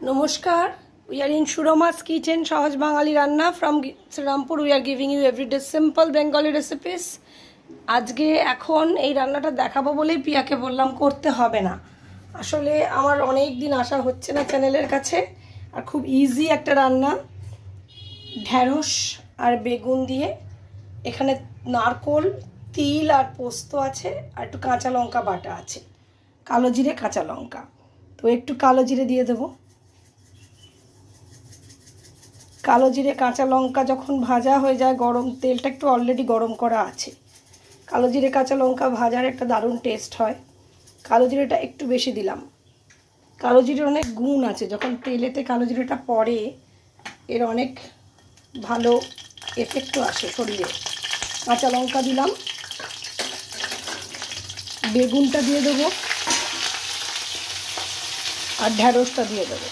Namaskar. We are in Shuroma's Kitchen, Sahaj Bangali Ranna from Srirampuর. We are giving you everyday simple Bengali recipes. আজকে এখন এই রান্নাটা দেখাবো বলেই পিয়াকে বললাম করতে হবে না। আসলে আমার অনেক দিন আসা হচ্ছে না চ্যানেলের কাছে, আর খুব ইজি একটা রান্না। ঢেঁড়স আর বেগুন দিয়ে, এখানে নারকোল, তিল আর পোস্ত আছে, আর একটু কাঁচা লঙ্কা বাটা আছে, কালো জিরে কাঁচা লঙ্কা। তো একটু কালো জিরে দিয়ে দেবো। কালো জিরে কাঁচা লঙ্কা যখন ভাজা হয়ে যায়, গরম তেলটা একটু অলরেডি গরম করা আছে। কালো জিরে কাঁচা লঙ্কা ভাজার একটা দারুণ টেস্ট হয়। কালো জিরেটা একটু বেশি দিলাম। কালো জিরের অনেক গুণ আছে, যখন তেলেতে কালো জিরেটা পড়ে এর অনেক ভালো এফেক্টও আসে শরীরে। কাঁচা লঙ্কা দিলাম, বেগুনটা দিয়ে দেবো, আর ঢেঁড়সটা দিয়ে দেবো।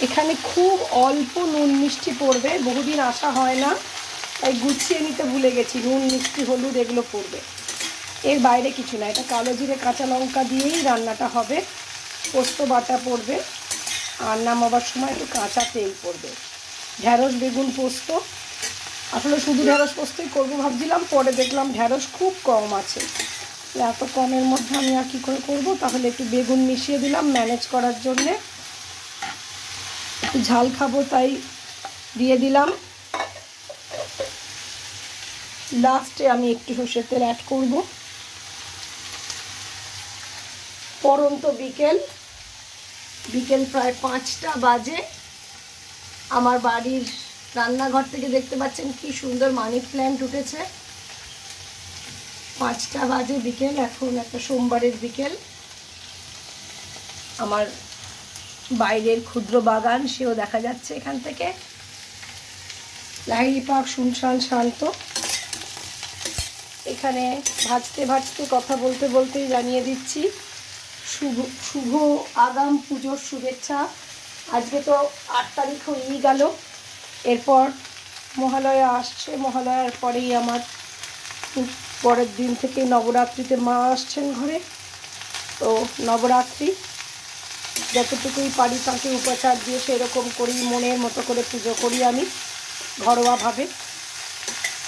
এখানে খুব অল্প নুন মিষ্টি পড়বে, বহুদিন আসা হয় না তাই গুছিয়ে নিতে ভুলে গেছি। নুন মিষ্টি হলুদ এগুলো পড়বে, এর বাইরে কিছু না। এটা কালো জিরে কাঁচা লঙ্কা দিয়েই রান্নাটা হবে। পোস্ত বাটা পড়বে, আর নামাবার সময় একটু কাঁচা তেল পড়বে। ঢেঁড়স বেগুন পোস্ত, আসলে শুধু ঢেঁড়স পোস্তই করবো ভাবছিলাম, পরে দেখলাম ঢেঁড়স খুব কম আছে। এত কমের মধ্যে আমি আর কী করে করবো, তাহলে একটু বেগুন মিশিয়ে দিলাম ম্যানেজ করার জন্যে। ঝাল খাবো তাই দিয়ে দিলাম। লাস্টে আমি একটু সর্ষের তেল অ্যাড করব। পরন্ত বিকেল প্রায় 5টা বাজে। আমার বাড়ির রান্নাঘর থেকে দেখতে পাচ্ছেন কি সুন্দর মানি প্ল্যান্ট উঠেছে। 5টা বাজে বিকেল, এখন একটা সোমবারের বিকেল। আমার বাইরের ক্ষুদ্র বাগান সেও দেখা যাচ্ছে এখান থেকে। লাহিড়ি পার্ক শুনশান শান্ত। এখানে ভাজতে ভাজতে কথা বলতে বলতেই জানিয়ে দিচ্ছি শুভ আগাম পুজোর শুভেচ্ছা। আজকে তো 8 তারিখ হয়েই গেল, এরপর মহালয়া আসছে। মহালয়ার পরেই আমার পরের দিন থেকে নবরাত্রিতে মা আসছেন ঘরে। তো নবরাত্রি যতটুকুই পারি তাকে উপচার দিয়ে সেরকম করি, মনের মতো করে পুজো করি আমি ঘরোয়াভাবে।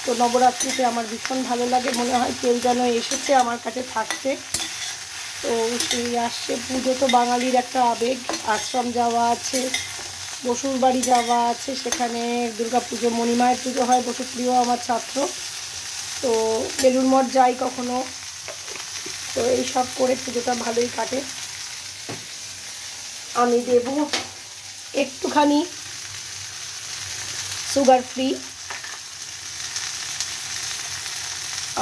তো নবরাত্রিতে আমার ভীষণ ভালো লাগে, মনে হয় কেউ যেন এসেছে আমার কাছে থাকতে। তো সেই আসছে পুজো, তো বাঙালির একটা আবেগ। আশ্রম যাওয়া আছে, বসুর বাড়ি যাওয়া আছে, সেখানে দুর্গা পুজো মণিমায়ের পুজো হয়। বসুপ্রিয় আমার ছাত্র, তো বেলুড় মঠ যাই কখনো। তো এইসব করে পুজোটা ভালোই কাটে। আমি দেব একটুখানি সুগার ফ্রি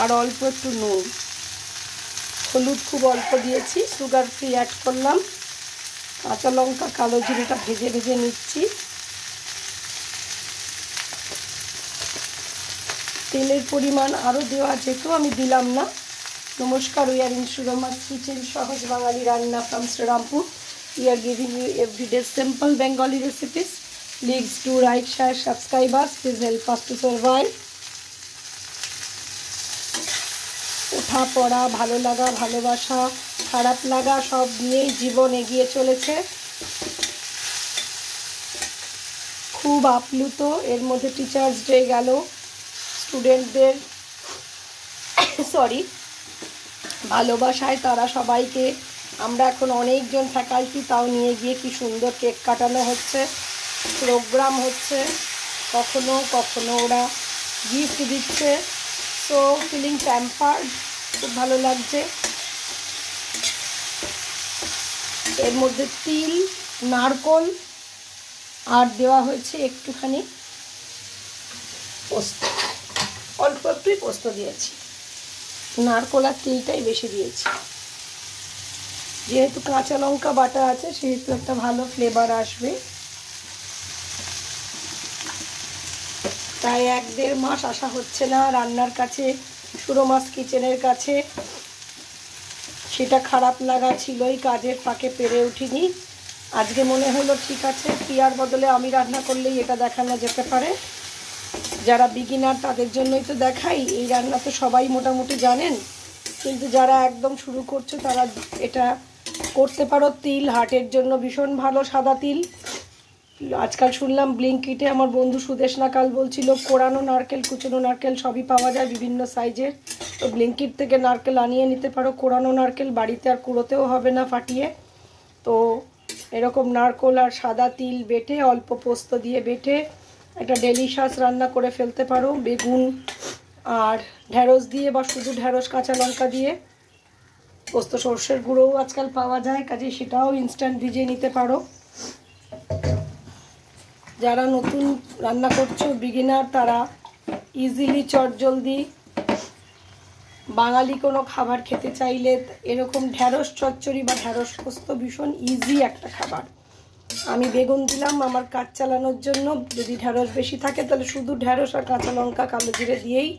আর অল্প একটু নুন, হলুদ খুব অল্প দিয়েছি, সুগার ফ্রি অ্যাড করলাম। কাঁচা লঙ্কা কালো জিরেটা ভেজে ভেজে নিচ্ছি। তেলের পরিমাণ আরও দেওয়া যেত, আমি দিলাম না। নমস্কার, উই আর ইন সুরমা's কিচেন, সহজ বাঙালি রান্না from Srirampuর. We are giving you everyday simple Bengali recipes. Please do like, share, subscribe us. Please help us to survive. ওঠা পড়া, ভালো লাগা, ভালোবাসা, খারাপ লাগা সব নিয়েই জীবন এগিয়ে চলেছে। খুব আপ্লুত। এর মধ্যে টিচার্স ডে গেল, স্টুডেন্টদের ভালোবাসায় তারা সবাইকে, আমরা এখন অনেকজন ফ্যাকাল্টি, তাও নিয়ে গিয়ে কি সুন্দর কেক কাটানো হচ্ছে, প্রোগ্রাম হচ্ছে, কখনো কখনো ওরা গিফট দিচ্ছে। সো ফিলিং প্যাম্পার্ড, খুব ভালো লাগছে। এর মধ্যে তিল, নারকোল আর দেওয়া হয়েছে একটুখানি পোস্ত, অল্প একটুই পোস্ত দিয়েছি। নারকোল আর তিলটাই বেশি দিয়েছি, যেহেতু কাঁচা লঙ্কা বাটা আছে সেহেতু একটা ভালো ফ্লেভার আসবে। প্রায় 1-1.5 মাস আসা হচ্ছে না রান্নার কাছে, সুরমা's কিচেনের কাছে। সেটা খারাপ লাগা ছিলই, কাজের ফাঁকে পেরে উঠিনি। আজকে মনে হলো ঠিক আছে, পিয়ার বদলে আমি রান্না করলেই এটা দেখানো যেতে পারে। যারা বিগিনার তাদের জন্যই তো দেখাই। এই রান্না তো সবাই মোটামুটি জানেন, কিন্তু যারা একদম শুরু করছো তারা এটা করতে পারো তিল, হার্টের জন্য ভীষণ ভালো সাদা তিল। আজকাল শুনলাম ব্লিঙ্কিটে আমার বন্ধু সুদেশ নাকাল বলছিল কোরানো নারকেল, কুচনো নারকেল সবই পাওয়া যায় বিভিন্ন সাইজের। তো ব্লিঙ্কিট থেকে নারকেল আনিয়ে নিতে পারো, কোরানো নারকেল, বাড়িতে আর কুড়োতেও হবে না ফাটিয়ে। তো এরকম নারকেল আর সাদা তিল বেটে, অল্প পোস্ত দিয়ে বেটে একটা ডেলিশাস রান্না করে ফেলতে পারো, বেগুন আর ঢ্যাঁড়স দিয়ে, বা শুধু ঢ্যাঁড়স কাঁচা লঙ্কা দিয়ে। পোস্ত সর্ষের গুঁড়োও আজকাল পাওয়া যায়, কাজে সেটাও ইনস্ট্যান্ট ভিজিয়ে নিতে পারো। যারা নতুন রান্না করছো, বিগিনার, তারা ইজিলি চটজলদি বাঙালি কোনো খাবার খেতে চাইলে এরকম ঢ্যাঁড়স চচ্চড়ি বা ঢ্যাঁড়স পোস্ত ভীষণ ইজি একটা খাবার। আমি বেগুন দিলাম আমার কাজ চালানোর জন্য, যদি ঢ্যাঁড়স বেশি থাকে তাহলে শুধু ঢ্যাঁড়স আর কাঁচা লঙ্কা কালো জিরে দিয়েই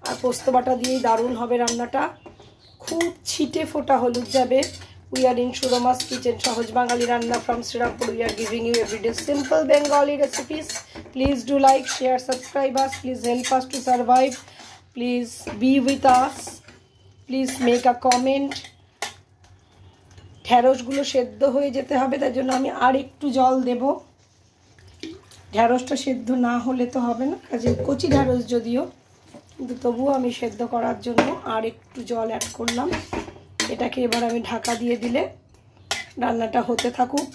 আর পোস্ত বাটা দিয়েই দারুণ হবে রান্নাটা। খুব ছিটে ফোটা হলুদ যাবে। We are in Shuroma's Kitchen, সহজ বাঙালি রান্না from Srirangpur. We are giving you everyday simple Bengali recipes. Please do like, share, subscribe us. Please help us to survive. Please be with us. Please make a comment. ঢ্যাঁড়সগুলো সেদ্ধ হয়ে যেতে হবে, তার জন্য আমি আর একটু জল দেব। ঢ্যাঁড়সটা সেদ্ধ না হলে তো হবে না, কাজে কচি ঢ্যাঁড়স যদিও, কিন্তু তবুও আমি সেদ্ধ করার জন্য আর একটু জল অ্যাড করলাম। এটাকে এবার আমি ঢাকা দিয়ে দিলে রান্নাটা হতে থাকুক।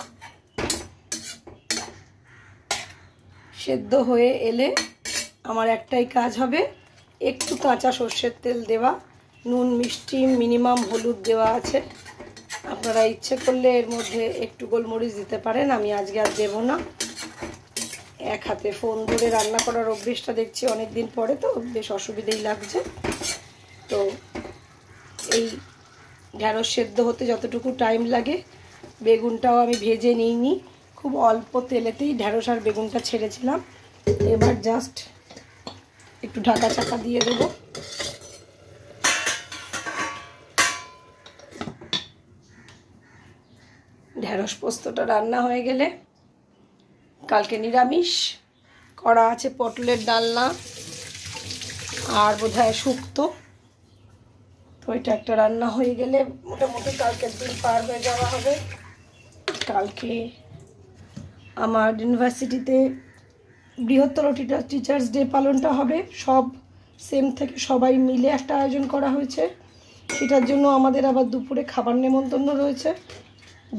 সেদ্ধ হয়ে এলে আমার একটাই কাজ হবে, একটু কাঁচা সর্ষের তেল দেওয়া, নুন মিষ্টি মিনিমাম হলুদ দেওয়া আছে। আপনারা ইচ্ছে করলে এর মধ্যে একটু গোলমরিচ দিতে পারেন, আমি আজকে আর দেবো না। এক হাতে ফোন ধরে রান্না করার অভ্যেসটা দেখছি অনেক দিন পরে, তো বেশ অসুবিধেই লাগছে। তো এই ঢ্যাঁড়স সেদ্ধ হতে যতটুকু টাইম লাগে, বেগুনটাও আমি ভেজে নিইনি, খুব অল্প তেলেতেই ঢ্যাঁড়স আর বেগুনটা ছেড়েছিলাম। এবার জাস্ট একটু ঢাকা চাকা দিয়ে দেবো। ঢ্যাঁড়স পোস্তটা রান্না হয়ে গেলে, কালকে নিরামিষ করা আছে পটলের ডালনা আর বোধহয় শুক্তো, তো এটা একটা রান্না হয়ে গেলে মোটামুটি কালকের দিন পার হয়ে যাওয়া হবে। কালকে আমার ইউনিভার্সিটিতে বৃহত্তর টিচার্স ডে পালনটা হবে, সব সেম থেকে সবাই মিলে একটা আয়োজন করা হয়েছে। সেটার জন্য আমাদের আবার দুপুরে খাবার নেমন্তন্ন রয়েছে,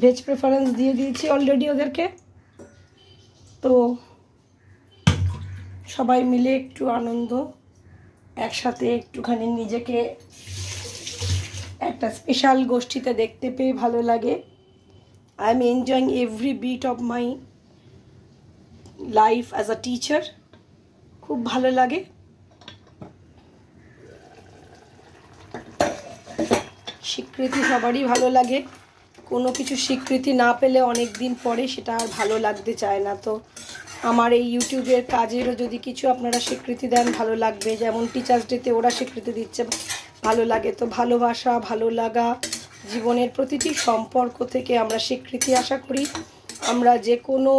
ভেজ প্রেফারেন্স দিয়ে দিয়েছি অলরেডি ওদেরকে। তো সবাই মিলে একটু আনন্দ, একসাথে একটুখানি নিজেকে একটা স্পেশাল গোষ্ঠীতে দেখতে পেয়ে ভালো লাগে। I am enjoying every bit of my life as a teacher. খুব ভালো লাগে। স্বীকৃতি সবারই ভালো লাগে, কোনো কিছু স্বীকৃতি না পেলে অনেক দিন পরে সেটা আর ভালো লাগতে চায় না। তো আমার এই ইউটিউবের কাজেরও যদি কিছু আপনারা স্বীকৃতি দেন ভালো লাগবে, যেমন টিচার্স ডেতে ওরা স্বীকৃতি দিচ্ছে, ভালো লাগে। তো ভালোবাসা, ভালো লাগা, জীবনের প্রতিটি সম্পর্ক থেকে আমরা স্বীকৃতি আশা করি। আমরা যে কোনো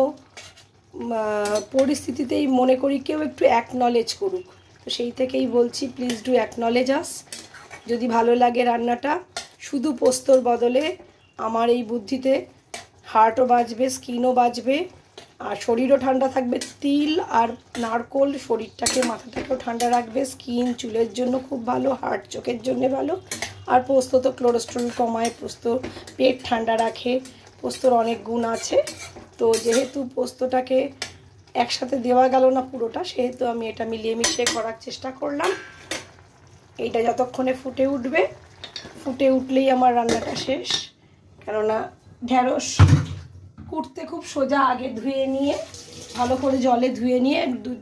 পরিস্থিতিতেই মনে করি কেউ একটু অ্যাকনলেজ করুক, তো সেই থেকেই বলছি প্লিজ ডু অ্যাকনলেজ আস। যদি ভালো লাগে রান্নাটা, শুধু পোস্তর বদলে আমার এই বুদ্ধিতে হার্টও বাঁচবে, স্কিনও বাঁচবে, আর শরীরও ঠান্ডা থাকবে। তিল আর নারকোল শরীরটাকে, মাথাটাকেও ঠান্ডা রাখবে, স্কিন চুলের জন্য খুব ভালো, হার্ট চোখের জন্য ভালো। আর পোস্ত তো কোলেস্টেরল কমায়, পোস্ত পেট ঠান্ডা রাখে, পোস্তর অনেক গুণ আছে। তো যেহেতু পোস্তটাকে একসাথে দেওয়া গেল না পুরোটা, সেহেতু আমি এটা মিলিয়ে মিশিয়ে করার চেষ্টা করলাম। এইটা যতক্ষণে ফুটে উঠবে, ফুটে উঠলেই আমার রান্নাটা শেষ। কেননা ঢ্যাঁড়স কুটতে খুব সোজা, আগে ধুয়ে নিয়ে ভালো করে জলে ধুয়ে নিয়ে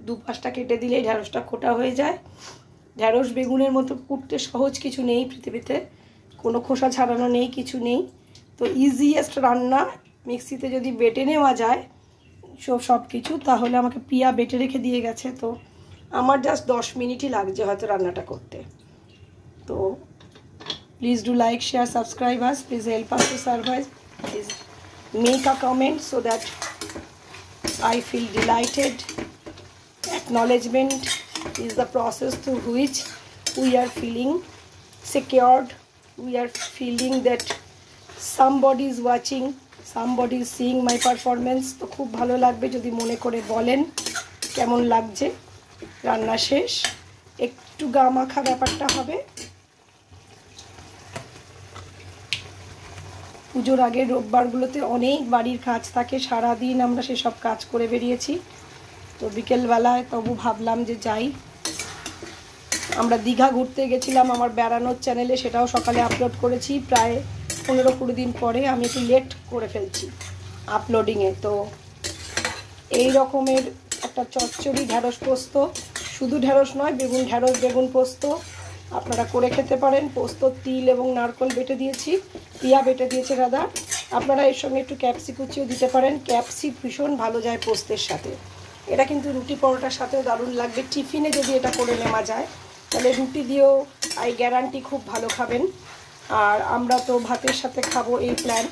দু পাশটা কেটে দিলেই ঢ্যাঁড়সটা খোটা হয়ে যায়। ঢ্যাঁড়স বেগুনের মতো কুটতে সহজ কিছু নেই পৃথিবীতে, কোনো খোসা ছাড়ানো নেই, কিছু নেই। তো ইজিয়েস্ট রান্না, মিক্সিতে যদি বেটে নেওয়া যায় সব কিছু, তাহলে আমাকে পিয়া বেটে রেখে দিয়ে গেছে। তো আমার জাস্ট 10 মিনিটই লাগছে হয়তো রান্নাটা করতে। তো please do like, share, subscribe us, please help us to survive, please make a comment so that I feel delighted. Acknowledgement is the process through which we are feeling secured, we are feeling that somebody is watching, somebody is seeing my performance, তো খুব ভালো লাগবে যদি মনে করে বলেন কেমন লাগছে। রান্না শেষ, একটু গা মাখা ব্যাপারটা হবে। পুজোর আগের রোববারগুলোতে অনেক বাড়ির কাজ থাকে, সারাদিন আমরা সেসব কাজ করে বেরিয়েছি। তো বিকেলবেলায় তবু ভাবলাম যে যাই। আমরা দীঘা ঘুরতে গেছিলাম আমার বেড়ানোর চ্যানেলে, সেটাও সকালে আপলোড করেছি। প্রায় 15-20 দিন পরে আমি একটু লেট করে ফেলছি আপলোডিংয়ে। তো এই রকমের একটা চচ্চড়ি ঢ্যাঁড়স পোস্ত, শুধু ঢ্যাঁড়স নয়, বেগুন ঢ্যাঁড়স বেগুন পোস্ত আপনারা করে খেতে পারেন। পোস্ত তিল এবং নারকেল বেটে দিয়েছি, পিয়া বেটে দিয়েছে দাদা। আপনারা এর সঙ্গে একটু ক্যাপসি কুচিও দিতে পারেন, ক্যাপসি ভীষণ ভালো যায় পোস্তের সাথে। এটা কিন্তু রুটি পরোটার সাথেও দারুণ লাগবে। টিফিনে যদি এটা করে নেওয়া যায় তাহলে রুটি দিয়েও আই গ্যারান্টি খুব ভালো খাবেন। আর আমরা তো ভাতের সাথে খাবো এই প্ল্যান,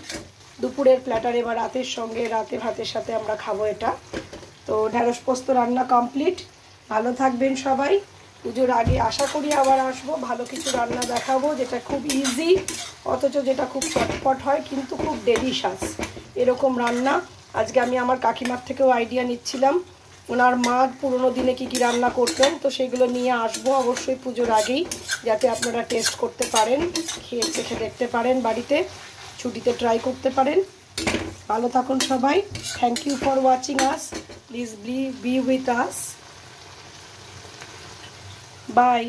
দুপুরের প্ল্যাটারে বা রাতের সঙ্গে, রাতে ভাতের সাথে আমরা খাবো এটা। তো ঢ্যাঁড়স পোস্ত রান্না কমপ্লিট। ভালো থাকবেন সবাই। পুজোর আগে আশা করি আবার আসবো, ভালো কিছু রান্না দেখাবো যেটা খুব ইজি অথচ যেটা খুব চটপট হয় কিন্তু খুব ডেলিশাস এরকম রান্না। আজকে আমি আমার কাকিমার থেকেও আইডিয়া নিচ্ছিলাম, ওনার মা পুরোনো দিনে কী কী রান্না করতেন, তো সেগুলো নিয়ে আসবো অবশ্যই পুজোর আগেই, যাতে আপনারা টেস্ট করতে পারেন, খেয়ে চেখে দেখতে পারেন, বাড়িতে ছুটিতে ট্রাই করতে পারেন। ভালো থাকুন সবাই। Thank you for watching us, please be with us, bye.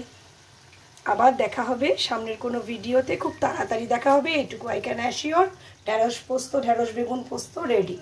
আবার দেখা হবে সামনের কোনো ভিডিওতে, খুব তাড়াতাড়ি দেখা হবে, এটুকু আই ক্যান অ্যাসিওর। ঢ্যাঁড়স পোস্ত, ঢ্যাঁড়স বেগুন পোস্ত রেডি।